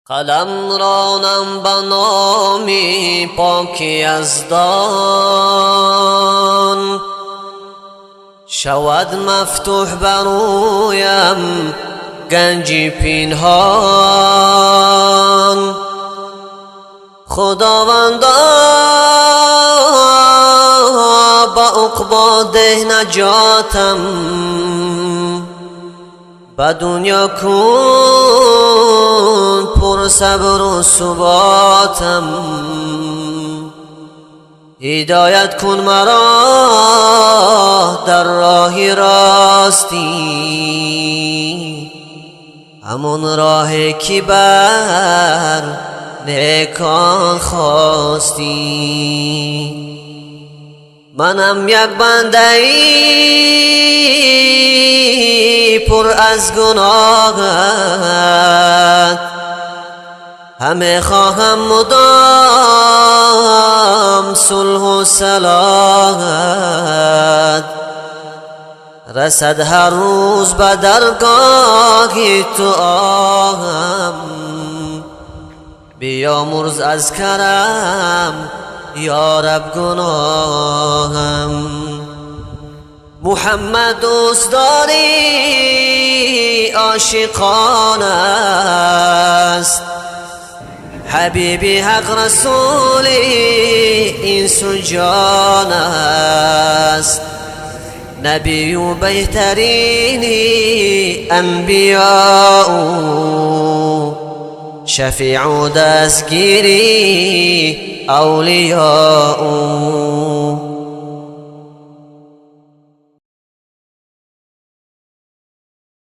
قلم رانم به نام پاک یزدان، شود مفتوح برویم گنج پنهان. خداوندا با عقبی ده نجاتم، به دنیا کن پر صبر و ثباتم. هدایت کن مرا در راه راستی، همون راه که بر نیکان خواستی. منم یک بنده ای پر از گناهت، همه خواهم مدام صلح و صلاحت. رسد هر روز به درگاه تو آهم، بیامرز از کرم یا رب گناهم. محمد دوست داری عاشقان است، حبیبی حق رسول انس و جان است. نبی و بهترین انبیاء، شفیع و دستگیری اولیاء.